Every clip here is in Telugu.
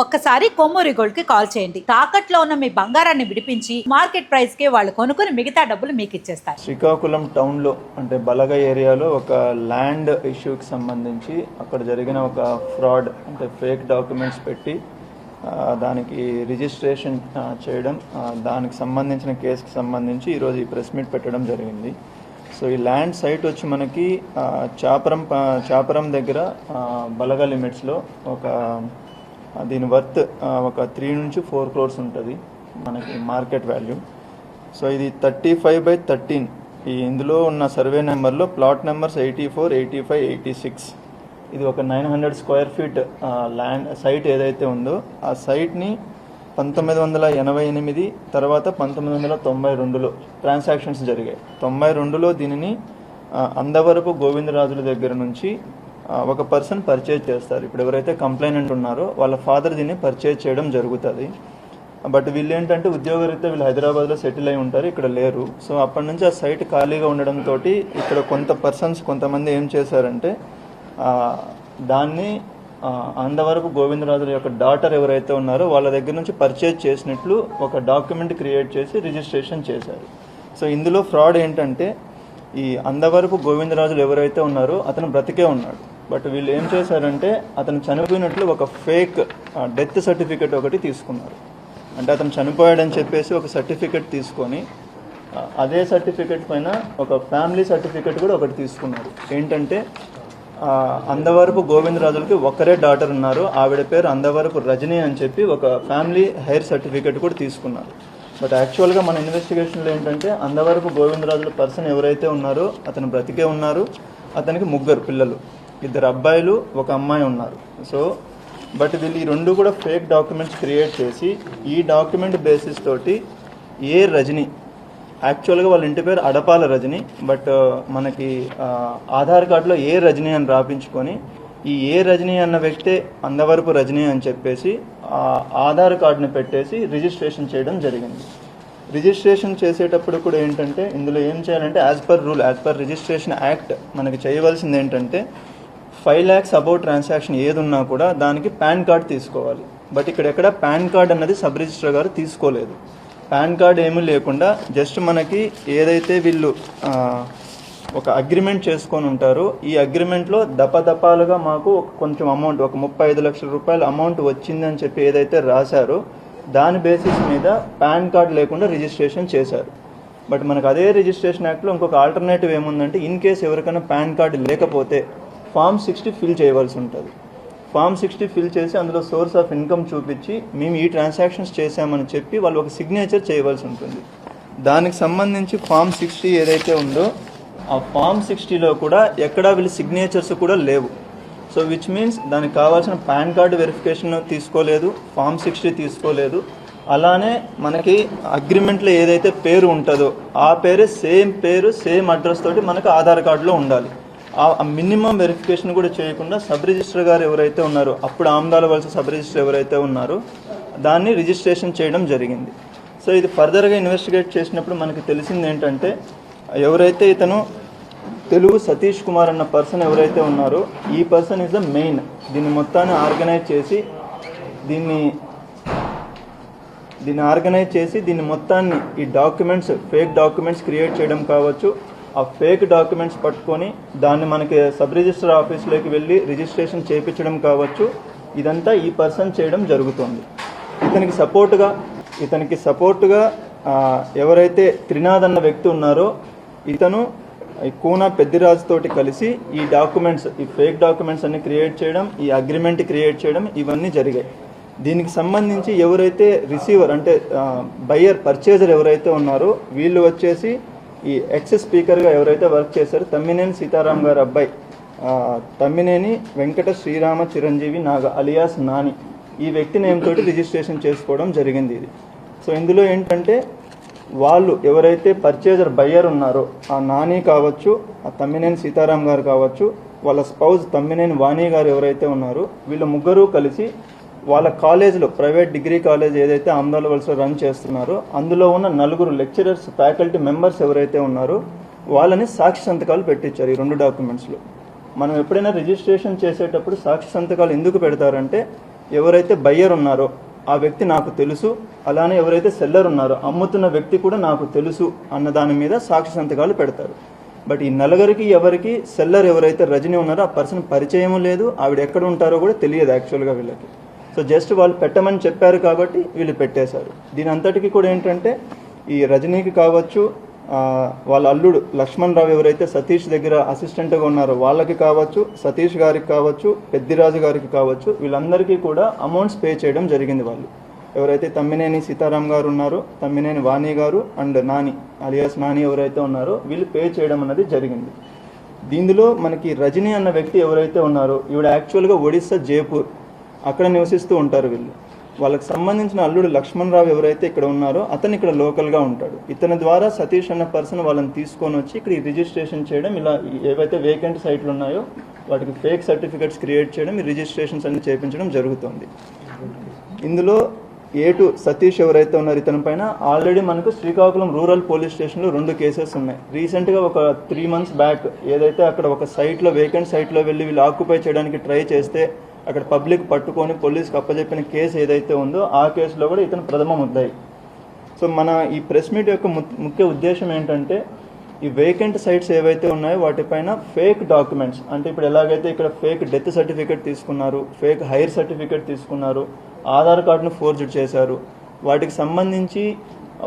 ఒక్కసారి కొమ్మూరి గోల్డ్ కి కాల్ చేయండి. తాకట్లో ఉన్న మీ బంగారాన్ని విడిపించి మార్కెట్ ప్రైస్ కి వాళ్ళు కొనుక్కుని మిగతా డబ్బులు మీకు ఇచ్చేస్తారు. శ్రీకాకుళం టౌన్లో అంటే బలగ ఏరియాలో ఒక ల్యాండ్ ఇష్యూకి సంబంధించి అక్కడ జరిగిన ఒక ఫ్రాడ్ అంటే ఫేక్ డాక్యుమెంట్స్ పెట్టి దానికి రిజిస్ట్రేషన్ చేయడం, దానికి సంబంధించిన కేసుకి సంబంధించి ఈరోజు ఈ ప్రెస్ మీట్ పెట్టడం జరిగింది. సో ఈ ల్యాండ్ సైట్ వచ్చి మనకి చాపరం దగ్గర బలగ లిమిట్స్లో దీని వర్త్ ఒక 3 నుంచి 4 crores ఉంటుంది మనకి మార్కెట్ వాల్యూ. సో ఇది 35/13. ఇందులో ఉన్న సర్వే నెంబర్లో ప్లాట్ నెంబర్స్ 84, 85, 86. ఇది ఒక 900 square feet ల్యాండ్ సైట్ ఏదైతే ఉందో ఆ సైట్ని 1988 తర్వాత 1992లో ట్రాన్సాక్షన్స్ జరిగాయి. 92లో దీనిని అందవరపు గోవిందరాజుల దగ్గర నుంచి ఒక పర్సన్ పర్చేజ్ చేస్తారు. ఇప్పుడు ఎవరైతే కంప్లైనెంట్ ఉన్నారో వాళ్ళ ఫాదర్ దీన్ని పర్చేజ్ చేయడం జరుగుతుంది. బట్ వీళ్ళు ఏంటంటే ఉద్యోగరీత్యా వీళ్ళు హైదరాబాద్లో సెటిల్ అయి ఉంటారు, ఇక్కడ లేరు. సో అప్పటి నుంచి ఆ సైట్ ఖాళీగా ఉండడంతో ఇక్కడ కొంతమంది ఏం చేశారంటే దాన్ని అందవరపు గోవిందరాజుల యొక్క డాటర్ ఎవరైతే ఉన్నారో వాళ్ళ దగ్గర నుంచి పర్చేజ్ చేసినట్లు ఒక డాక్యుమెంట్ క్రియేట్ చేసి రిజిస్ట్రేషన్ చేశారు. సో ఇందులో ఫ్రాడ్ ఏంటంటే ఈ అందవరపు గోవిందరాజులు ఎవరైతే ఉన్నారో అతను బ్రతికే ఉన్నాడు. బట్ వీళ్ళు ఏం చేశారంటే అతను చనిపోయినట్లు ఒక ఫేక్ డెత్ సర్టిఫికెట్ ఒకటి తీసుకున్నారు. అంటే అతను చనిపోయాడని చెప్పేసి ఒక సర్టిఫికెట్ తీసుకొని అదే సర్టిఫికెట్ పైన ఒక ఫ్యామిలీ సర్టిఫికెట్ కూడా ఒకటి తీసుకున్నారు. ఏంటంటే అందవరపు గోవిందరాజులకి ఒక్కరే డాటర్ ఉన్నారు, ఆవిడ పేరు అందవరపు రజనీ అని చెప్పి ఒక ఫ్యామిలీ హెయిర్ సర్టిఫికెట్ కూడా తీసుకున్నారు. బట్ యాక్చువల్గా మన ఇన్వెస్టిగేషన్లో ఏంటంటే అందవరపు గోవిందరాజుల పర్సన్ ఎవరైతే ఉన్నారో అతను బ్రతికే ఉన్నారు. అతనికి 3 పిల్లలు, 2 అబ్బాయిలు 1 అమ్మాయి ఉన్నారు. సో బట్ వీళ్ళు ఈ 2 కూడా ఫేక్ డాక్యుమెంట్స్ క్రియేట్ చేసి ఈ డాక్యుమెంట్ బేసిస్ తోటి ఏ రజని, యాక్చువల్గా వాళ్ళ ఇంటి పేరు అడపాల రజని, బట్ మనకి ఆధార్ కార్డులో ఏ రజని అని రాపించుకొని ఈ ఏ రజని అన్న వ్యక్తే అందవరపు రజని అని చెప్పేసి ఆధార్ కార్డుని పెట్టేసి రిజిస్ట్రేషన్ చేయడం జరిగింది. రిజిస్ట్రేషన్ చేసేటప్పుడు కూడా ఏంటంటే ఇందులో ఏం చేయాలంటే యాజ్ పర్ రిజిస్ట్రేషన్ యాక్ట్ మనకి చేయవలసింది ఏంటంటే 5 lakhs అబౌవ్ ట్రాన్సాక్షన్ ఏది ఉన్నా కూడా దానికి పాన్ కార్డ్ తీసుకోవాలి. బట్ ఇక్కడ ఎక్కడ పాన్ కార్డ్ అన్నది సబ్ రిజిస్ట్రార్ గారు తీసుకోలేదు. పాన్ కార్డ్ ఏమీ లేకుండా జస్ట్ మనకి ఏదైతే వీళ్ళు ఒక అగ్రిమెంట్ చేసుకొని ఉంటారో ఈ అగ్రిమెంట్లో దపదపాలుగా మాకు కొంచెం అమౌంట్ ఒక 35 లక్షల రూపాయల అమౌంట్ వచ్చిందని చెప్పి ఏదైతే రాశారో దాని బేసిస్ మీద పాన్ కార్డ్ లేకుండా రిజిస్ట్రేషన్ చేశారు. బట్ మనకు అదే రిజిస్ట్రేషన్ యాక్ట్లో ఇంకొక ఆల్టర్నేటివ్ ఏముందంటే ఇన్ కేస్ ఎవరికైనా పాన్ కార్డు లేకపోతే Form 60 ఫిల్ చేయవలసి ఉంటుంది. Form 60 ఫిల్ చేసి అందులో సోర్స్ ఆఫ్ ఇన్కమ్ చూపించి మేము ఈ ట్రాన్సాక్షన్స్ చేశామని చెప్పి వాళ్ళు ఒక సిగ్నేచర్ చేయవలసి ఉంటుంది. దానికి సంబంధించి Form 60 ఏదైతే ఉందో ఆ Form 60లో కూడా ఎక్కడా వీళ్ళు సిగ్నేచర్స్ కూడా లేవు. సో విచ్ మీన్స్ దానికి కావాల్సిన పాన్ కార్డు వెరిఫికేషన్ తీసుకోలేదు, Form 60 తీసుకోలేదు. అలానే మనకి అగ్రిమెంట్లో ఏదైతే పేరు ఉంటుందో ఆ పేరే సేమ్ అడ్రస్ తోటి మనకు ఆధార్ కార్డులో ఉండాలి. ఆ మినిమం వెరిఫికేషన్ కూడా చేయకుండా సబ్ రిజిస్టర్ గారు ఎవరైతే ఉన్నారో అప్పుడు ఆమ్దాల వలస సబ్ రిజిస్టర్ ఎవరైతే ఉన్నారో దాన్ని రిజిస్ట్రేషన్ చేయడం జరిగింది. సో ఇది ఫర్దర్గా ఇన్వెస్టిగేట్ చేసినప్పుడు మనకి తెలిసింది ఏంటంటే ఎవరైతే ఇతను తెలుగు సతీష్ కుమార్ అన్న పర్సన్ ఎవరైతే ఉన్నారో ఈ పర్సన్ ఈజ్ ద మెయిన్ దీన్ని మొత్తాన్ని ఆర్గనైజ్ చేసి దీన్ని మొత్తాన్ని ఈ డాక్యుమెంట్స్ ఫేక్ డాక్యుమెంట్స్ క్రియేట్ చేయడం కావచ్చు, ఆ ఫేక్ డాక్యుమెంట్స్ పట్టుకొని దాన్ని మనకి సబ్ రిజిస్టర్ ఆఫీస్లోకి వెళ్ళి రిజిస్ట్రేషన్ చేయించడం కావచ్చు, ఇదంతా ఈ పర్సన్ చేయడం జరుగుతుంది. ఇతనికి సపోర్టుగా ఎవరైతే త్రినాథ్ అన్న వ్యక్తి ఉన్నారో ఇతను కూనా పెద్దిరాజు తోటి కలిసి ఈ ఫేక్ డాక్యుమెంట్స్ అన్ని క్రియేట్ చేయడం, ఈ అగ్రిమెంట్ క్రియేట్ చేయడం ఇవన్నీ జరిగాయి. దీనికి సంబంధించి ఎవరైతే రిసీవర్ అంటే పర్చేజర్ ఎవరైతే ఉన్నారో వీళ్ళు వచ్చేసి ఈ ఎక్స్ స్పీకర్గా ఎవరైతే వర్క్ చేశారో తమ్మినేని సీతారాం గారు అబ్బాయి తమ్మినేని వెంకట శ్రీరామ చిరంజీవి నాగ అలియాస్ నాని, ఈ వ్యక్తి నేమ్ తోటి రిజిస్ట్రేషన్ చేసుకోవడం జరిగింది ఇది. సో ఇందులో ఏంటంటే వాళ్ళు ఎవరైతే పర్చేజర్ బయ్యర్ ఉన్నారో ఆ నాని కావచ్చు, ఆ తమ్మినేని సీతారాం గారు కావచ్చు, వాళ్ళ స్పౌజ్ తమ్మినేని వాణి గారు ఎవరైతే ఉన్నారో వీళ్ళు 3 కలిసి వాళ్ళ కాలేజీలో ప్రైవేట్ డిగ్రీ కాలేజ్ ఏదైతే ఆమ్దాల వలసలో రన్ చేస్తున్నారో అందులో ఉన్న 4 లెక్చరర్స్ ఫ్యాకల్టీ మెంబర్స్ ఎవరైతే ఉన్నారో వాళ్ళని సాక్షి సంతకాలు పెట్టించారు ఈ 2 డాక్యుమెంట్స్లో. మనం ఎప్పుడైనా రిజిస్ట్రేషన్ చేసేటప్పుడు సాక్షి సంతకాలు ఎందుకు పెడతారంటే ఎవరైతే బయ్యర్ ఉన్నారో ఆ వ్యక్తి నాకు తెలుసు, అలానే ఎవరైతే సెల్లర్ ఉన్నారో అమ్ముతున్న వ్యక్తి కూడా నాకు తెలుసు అన్న దాని మీద సాక్షి సంతకాలు పెడతారు. బట్ ఈ నలుగురికి ఎవరికి సెల్లర్ ఎవరైతే రజనీ ఉన్నారో ఆ పర్సన్ పరిచయం లేదు, ఆవిడ ఎక్కడ ఉంటారో కూడా తెలియదు యాక్చువల్గా వీళ్ళకి. సో జస్ట్ వాళ్ళు పెట్టమని చెప్పారు కాబట్టి వీళ్ళు పెట్టేశారు. దీని అంతటికి కూడా ఏంటంటే ఈ రజనీకి కావచ్చు, వాళ్ళ అల్లుడు లక్ష్మణ్ రావు ఎవరైతే సతీష్ దగ్గర అసిస్టెంట్గా ఉన్నారో వాళ్ళకి కావచ్చు, సతీష్ గారికి కావచ్చు, పెద్దిరాజు గారికి కావచ్చు, వీళ్ళందరికీ కూడా అమౌంట్స్ పే చేయడం జరిగింది. వాళ్ళు ఎవరైతే తమ్మినేని సీతారాం గారు ఉన్నారో, తమ్మినేని వాణి గారు అండ్ నాని అలియాస్ నాని ఎవరైతే ఉన్నారో వీళ్ళు పే చేయడం అన్నది జరిగింది. దీనిలో మనకి రజనీ అన్న వ్యక్తి ఎవరైతే ఉన్నారో ఈవిడ యాక్చువల్గా ఒడిస్సా జైపూర్ అక్కడ నివసిస్తూ ఉంటారు వీళ్ళు. వాళ్ళకి సంబంధించిన అల్లుడు లక్ష్మణ్ రావు ఎవరైతే ఇక్కడ ఉన్నారో అతను ఇక్కడ లోకల్గా ఉంటాడు. ఇతని ద్వారా సతీష్ అన్న పర్సన్ వాళ్ళని తీసుకొని వచ్చి ఇక్కడ రిజిస్ట్రేషన్ చేయడం, ఇలా ఏవైతే వేకెంట్ సైట్లు ఉన్నాయో వాటికి ఫేక్ సర్టిఫికెట్స్ క్రియేట్ చేయడం, ఈ రిజిస్ట్రేషన్స్ అన్ని చేయించడం జరుగుతుంది. ఇందులో A2 సతీష్ ఎవరైతే ఉన్నారో ఇతని పైన ఆల్రెడీ మనకు శ్రీకాకుళం రూరల్ పోలీస్ స్టేషన్లో 2 కేసెస్ ఉన్నాయి. రీసెంట్గా ఒక 3 months బ్యాక్ ఏదైతే అక్కడ ఒక సైట్లో వేకెంట్ సైట్లో వెళ్ళి వీళ్ళు ఆక్యుపై చేయడానికి ట్రై చేస్తే అక్కడ పబ్లిక్ పట్టుకొని పోలీస్కి అప్పచెప్పిన కేసు ఏదైతే ఉందో ఆ కేసులో కూడా ఇతను ప్రథమ ముద్దాయి. సో మన ఈ ప్రెస్ మీట్ యొక్క ముఖ్య ఉద్దేశం ఏంటంటే ఈ వేకెంట్ సైట్స్ ఏవైతే ఉన్నాయో వాటిపైన ఫేక్ డాక్యుమెంట్స్, అంటే ఇప్పుడు ఎలాగైతే ఇక్కడ ఫేక్ డెత్ సర్టిఫికేట్ తీసుకున్నారు, ఫేక్ హైర్ సర్టిఫికేట్ తీసుకున్నారు, ఆధార్ కార్డును ఫోర్జడ్ చేశారు, వాటికి సంబంధించి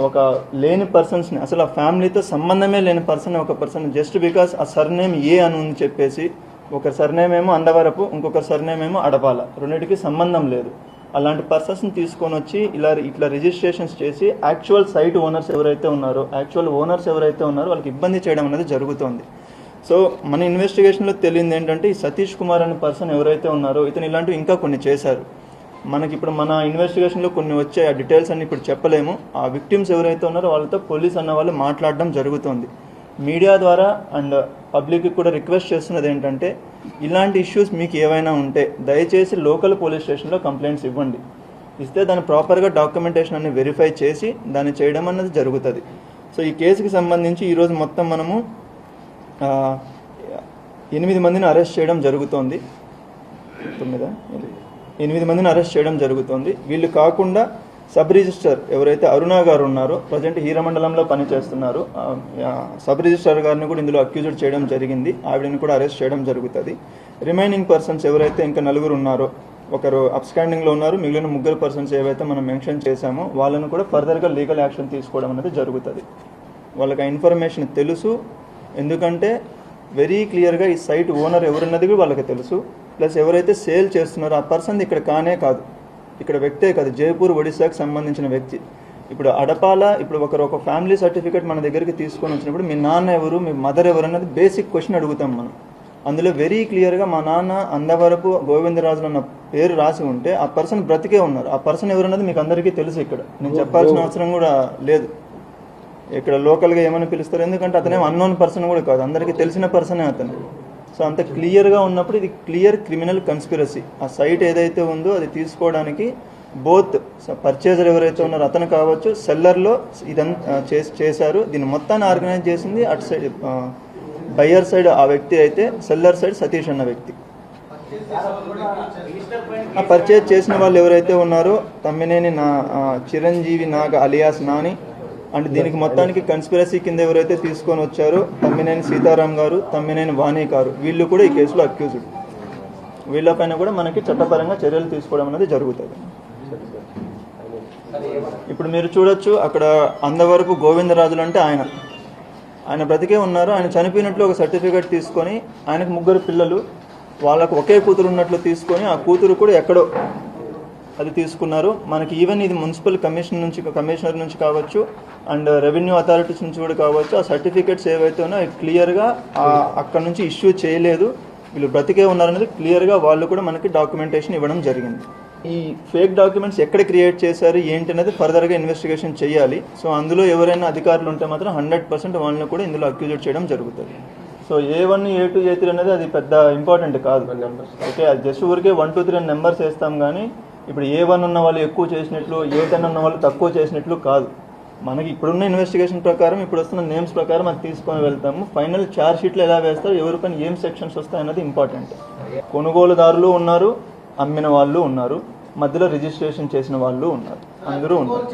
ఒక లేని పర్సన్స్ని, అసలు ఆ ఫ్యామిలీతో సంబంధమే లేని ఒక పర్సన్ జస్ట్ బికాస్ ఆ సర్నేమ్ ఏ అని ఉంది చెప్పేసి, ఒక సర్నేమ్ ఏమో అందవరపు, ఇంకొక సర్నేమ్ ఏమో అడపాల, రెండింటికి సంబంధం లేదు. అలాంటి పర్సన్స్ని తీసుకొని వచ్చి ఇట్లా రిజిస్ట్రేషన్స్ చేసి యాక్చువల్ సైట్ ఓనర్స్ ఎవరైతే ఉన్నారో వాళ్ళకి ఇబ్బంది చేయడం అనేది జరుగుతుంది. సో మన ఇన్వెస్టిగేషన్లో తెలియంది ఏంటంటే ఈ సతీష్ కుమార్ అనే పర్సన్ ఎవరైతే ఉన్నారో ఇతను ఇలాంటివి ఇంకా కొన్ని చేశారు. మనకి ఇప్పుడు మన ఇన్వెస్టిగేషన్లో కొన్ని వచ్చే ఆ డీటెయిల్స్ అన్ని ఇప్పుడు చెప్పలేము. ఆ విక్టిమ్స్ ఎవరైతే ఉన్నారో వాళ్ళతో పోలీస్ అన్న వాళ్ళు మాట్లాడడం జరుగుతుంది. మీడియా ద్వారా అండ్ పబ్లిక్కి కూడా రిక్వెస్ట్ చేస్తున్నది ఏంటంటే ఇలాంటి ఇష్యూస్ మీకు ఏవైనా ఉంటే దయచేసి లోకల్ పోలీస్ స్టేషన్లో కంప్లైంట్స్ ఇవ్వండి. ఇస్తే దాన్ని ప్రాపర్గా డాక్యుమెంటేషన్ అన్ని వెరిఫై చేసి దాన్ని చేయడం అన్నది జరుగుతుంది. సో ఈ కేసుకి సంబంధించి ఈరోజు మొత్తం మనము 8 మందిని అరెస్ట్ చేయడం జరుగుతోంది. 8 మందిని అరెస్ట్ చేయడం జరుగుతుంది. వీళ్ళు కాకుండా సబ్ రిజిస్టర్ ఎవరైతే అరుణ గారు ఉన్నారో ప్రజెంట్ హీరమండలంలో పనిచేస్తున్నారు, సబ్ రిజిస్టర్ గారిని కూడా ఇందులో అక్యూజ్డ్ చేయడం జరిగింది. ఆవిడని కూడా అరెస్ట్ చేయడం జరుగుతుంది. రిమైనింగ్ పర్సన్స్ ఎవరైతే ఇంకా 4 ఉన్నారో, ఒకరు అబ్స్కాండింగ్లో ఉన్నారు, మిగిలిన 3 పర్సన్స్ ఏవైతే మనం మెన్షన్ చేశామో వాళ్ళను కూడా ఫర్దర్గా లీగల్ యాక్షన్ తీసుకోవడం అనేది జరుగుతుంది. వాళ్ళకి ఆ ఇన్ఫర్మేషన్ తెలుసు, ఎందుకంటే వెరీ క్లియర్గా ఈ సైట్ ఓనర్ ఎవరున్నది కూడా వాళ్ళకి తెలుసు. ప్లస్ ఎవరైతే సేల్ చేస్తున్నారో ఆ పర్సన్ ఇక్కడ కానే కాదు, ఇక్కడ వ్యక్తే కాదు, జైపూర్ ఒడిశాకి సంబంధించిన వ్యక్తి. ఇప్పుడు అడపాల, ఇప్పుడు ఒక ఫ్యామిలీ సర్టిఫికేట్ మన దగ్గరికి తీసుకొని వచ్చినప్పుడు మీ నాన్న ఎవరు, మీ మదర్ ఎవరు అన్నది బేసిక్ క్వశ్చన్ అడుగుతాం మనం. అందులో వెరీ క్లియర్గా మా నాన్న అందవరపు గోవిందరాజులు అన్న పేరు రాసి ఉంటే ఆ పర్సన్ బ్రతికే ఉన్నారు. ఆ పర్సన్ ఎవరన్నది మీకు అందరికీ తెలుసు. ఇక్కడ నేను చెప్పాల్సిన అవసరం కూడా లేదు. ఇక్కడ లోకల్గా ఏమని పిలుస్తారు, ఎందుకంటే అతనేం అన్నోన్ పర్సన్ కూడా కాదు, అందరికీ తెలిసిన పర్సనే అతను. సో అంత క్లియర్గా ఉన్నప్పుడు ఇది క్లియర్ క్రిమినల్ కన్స్పిరసీ. ఆ సైట్ ఏదైతే ఉందో అది తీసుకోవడానికి బోత్ పర్చేజర్ ఎవరైతే ఉన్నారో అతను కావచ్చు, సెల్లర్లో ఇదంతా చేశారు. దీన్ని మొత్తాన్ని ఆర్గనైజ్ చేసింది అటు సైడ్ బయ్యర్ సైడ్ ఆ వ్యక్తి అయితే, సెల్లర్ సైడ్ సతీష్ అన్న వ్యక్తి. ఆ పర్చేజ్ చేసిన వాళ్ళు ఎవరైతే ఉన్నారో తమ్మినేని చిరంజీవి నాగ అలియాస్ నాని అండ్ దీనికి మొత్తానికి కన్స్పిరసీ కింద ఎవరైతే తీసుకొని వచ్చారో తమ్మినేని సీతారాం గారు, తమ్మినేని వాణి గారు, వీళ్ళు కూడా ఈ కేసులో అక్యూజ్డ్. వీళ్ళపైన కూడా మనకి చట్టపరంగా చర్యలు తీసుకోవడం అనేది జరుగుతుంది. ఇప్పుడు మీరు చూడొచ్చు అక్కడ అందవరపు గోవిందరాజులు అంటే ఆయన బ్రతికే ఉన్నారు. ఆయన చనిపోయినట్లు ఒక సర్టిఫికేట్ తీసుకొని ఆయనకు 3 పిల్లలు, వాళ్ళకు ఒకే కూతురు ఉన్నట్లు తీసుకొని ఆ కూతురు కూడా ఎక్కడో అది తీసుకున్నారు. మనకి ఈవెన్ ఇది మున్సిపల్ కమిషనర్ నుంచి కావచ్చు అండ్ రెవెన్యూ అథారిటీస్ నుంచి కూడా కావచ్చు, ఆ సర్టిఫికేట్స్ ఏవైతే ఉన్నాయో క్లియర్గా అక్కడ నుంచి ఇష్యూ చేయలేదు, వీళ్ళు బ్రతికే ఉన్నారనేది క్లియర్గా వాళ్ళు కూడా మనకి డాక్యుమెంటేషన్ ఇవ్వడం జరిగింది. ఈ ఫేక్ డాక్యుమెంట్స్ ఎక్కడ క్రియేట్ చేశారు ఏంటి అనేది ఫర్దర్గా ఇన్వెస్టిగేషన్ చేయాలి. సో అందులో ఎవరైనా అధికారులు ఉంటే మాత్రం 100% వాళ్ళని కూడా ఇందులో అక్యూజెట్ చేయడం జరుగుతుంది. సో A1, A2, A3 అనేది అది పెద్ద ఇంపార్టెంట్ కాదు. ఓకే, అది జస్ట్ ఊరికే 1, 2, 3 నెంబర్స్ వేస్తాం కానీ ఇప్పుడు A1 ఉన్న వాళ్ళు ఎక్కువ చేసినట్లు, A10 ఉన్న వాళ్ళు తక్కువ చేసినట్లు కాదు. మనకి ఇప్పుడున్న ఇన్వెస్టిగేషన్ ప్రకారం, ఇప్పుడు వస్తున్న నేమ్స్ ప్రకారం అది తీసుకొని వెళ్తాము. ఫైనల్ ఛార్జ్ షీట్లో ఎలా వేస్తారు, ఎవరిపైన ఏం సెక్షన్స్ వస్తాయన్నది ఇంపార్టెంట్. కొనుగోలుదారులు ఉన్నారు, అమ్మిన వాళ్ళు ఉన్నారు, మధ్యలో రిజిస్ట్రేషన్ చేసిన వాళ్ళు ఉన్నారు, అందరూ ఉన్నారు.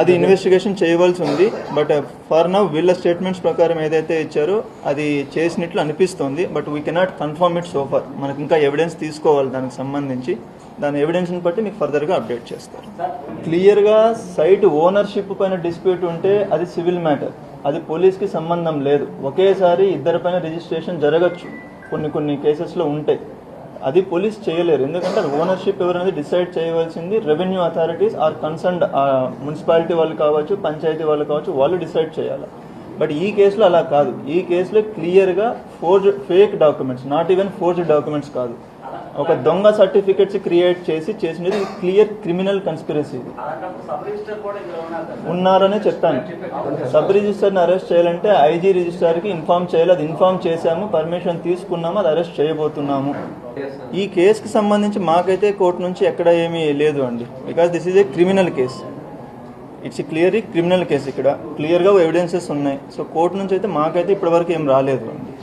అది ఇన్వెస్టిగేషన్ చేయవలసి ఉంది. బట్ ఫర్ నౌ వీళ్ళ స్టేట్మెంట్స్ ప్రకారం ఏదైతే ఇచ్చారో అది చేసినట్లు అనిపిస్తోంది. But we cannot confirm it so for. మనకి ఇంకా ఎవిడెన్స్ తీసుకోవాలి దానికి సంబంధించి. దాని ఎవిడెన్స్ని బట్టి మీకు ఫర్దర్గా అప్డేట్ చేస్తారు. క్లియర్గా సైట్ ఓనర్షిప్ పైన డిస్ప్యూట్ ఉంటే అది సివిల్ మ్యాటర్, అది పోలీస్కి సంబంధం లేదు. ఒకేసారి ఇద్దరి పైన రిజిస్ట్రేషన్ జరగచ్చు, కొన్ని కేసెస్లో ఉంటాయి. అది పోలీస్ చేయలేరు, ఎందుకంటే అది ఓనర్షిప్ ఎవరనేది డిసైడ్ చేయవలసింది revenue authorities or concerned municipality వాళ్ళు కావచ్చు, పంచాయతీ వాళ్ళు కావచ్చు, వాళ్ళు డిసైడ్ చేయాలి. బట్ ఈ కేసులో అలా కాదు. ఈ కేసులో క్లియర్గా fake documents, not even forged documents కాదు, ఒక దొంగ సర్టిఫికెట్స్ క్రియేట్ చేసినది క్లియర్ క్రిమినల్ కన్స్పిరసీ. ఉన్నారనే చెప్పాను. సబ్ రిజిస్టర్ని అరెస్ట్ చేయాలంటే ఐజీ రిజిస్టర్కి ఇన్ఫార్మ్ చేయాలి. అది ఇన్ఫార్మ్ చేశాము, పర్మిషన్ తీసుకున్నాము, అది అరెస్ట్ చేయబోతున్నాము. ఈ కేసుకి సంబంధించి మాకైతే కోర్టు నుంచి ఎక్కడ ఏమీ లేదు అండి, because this is a criminal case. It's clearly criminal case. ఇక్కడ క్లియర్గా ఎవిడెన్సెస్ ఉన్నాయి. సో కోర్టు నుంచి అయితే మాకైతే ఇప్పటివరకు ఏం రాలేదు అండి.